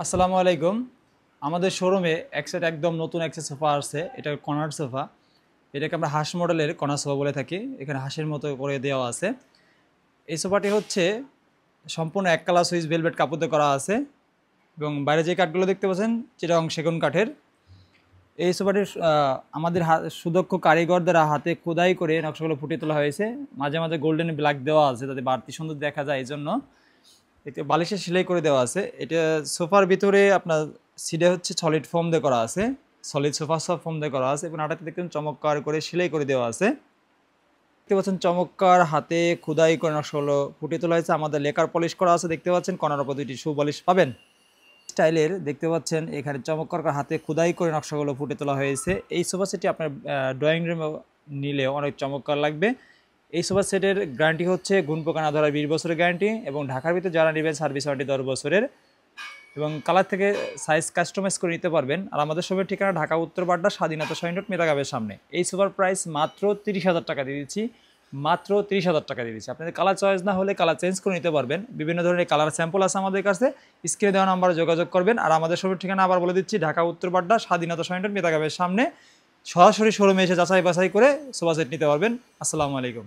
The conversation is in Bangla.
আসসালামু আলাইকুম। আমাদের শোরুমে এক সেট একদম নতুন একটা সোফা আসছে। এটা কর্নার সোফা। এটাকে আমরা হাঁস মডেলের কর্নার সোফা বলে থাকি। এখানে হাঁসের মতো করে দেওয়া আছে। এই সোফাটি হচ্ছে সম্পূর্ণ এক কালার সুইস ভেলভেট কাপড় দিয়ে করা আছে এবং বাইরে যে কাঠগুলো দেখতে পাচ্ছেন চিটাগং সেগুন কাঠের। এই সোফাটির আমাদের সুদক্ষ কারিগর দ্বারা হাতে খোদাই করে নকশাগুলো ফুটিয়ে তোলা হয়েছে। মাঝে মাঝে গোল্ডেন ব্ল্যাক দেওয়া আছে যাতে বাড়তি সুন্দর দেখা যায়, এই জন্য একটু বালিশে সেলাই করে দেওয়া আছে। এটা সোফার ভিতরে আপনার সিটে হচ্ছে সলিড ফোম দিয়ে করা আছে, সলিড সোফা সব ফোম দিয়ে করা আছে এবং আটাতে দেখতে চমৎকার করে সেলাই করে দেওয়া আছে। দেখতে পাচ্ছেন চমৎকার হাতে খোদাই করে নকশাগুলো ফুটিয়ে তোলা হয়েছে। আমাদের লেকার পলিশ করা আছে, দেখতে পাচ্ছেন কর্নার উপর দুইটি শু পলিশ পাবেন স্টাইলের। দেখতে পাচ্ছেন এখানে চমৎকার হাতে খোদাই করে নকশাগুলো ফুটে তোলা হয়েছে। এই সোফা সেটটি আপনার ড্রয়িং রুমে নিলে অনেক চমৎকার লাগবে। এই সোফা সেটের গ্যারান্টি হচ্ছে গুণপোকা না ধরার 20 বছরের গ্যারান্টি এবং ঢাকার ভিতরে যারা নেবেন সার্ভিস ওয়ারেন্টি 10 বছরের এবং কালার থেকে সাইজ কাস্টমাইজ করে নিতে পারবেন। আর আমাদের সবের ঠিকানা ঢাকা উত্তর বাড্ডা স্বাধীনতা সৈনিক মেতাগাবের সামনে। এই সোফার প্রাইস মাত্র 30,000 টাকা দিয়ে দিচ্ছি, মাত্র 30,000 টাকা দিয়ে দিচ্ছি। আপনাদের কালার চয়েস না হলে কালার চেঞ্জ করে নিতে পারবেন। বিভিন্ন ধরনের কালার স্যাম্পল আছে আমাদের কাছে, স্ক্রিনে দেওয়া নাম্বারে যোগাযোগ করবেন। আর আমাদের সবের ঠিকানা আবার বলে দিচ্ছি, ঢাকা উত্তর বাড্ডা স্বাধীনতা সৈনিক মেতাগাবের সামনে। সরাসরি শোরুমে এসে যাচাই বাছাই করে সোফা সেট নিতে পারবেন। আসসালামু আলাইকুম।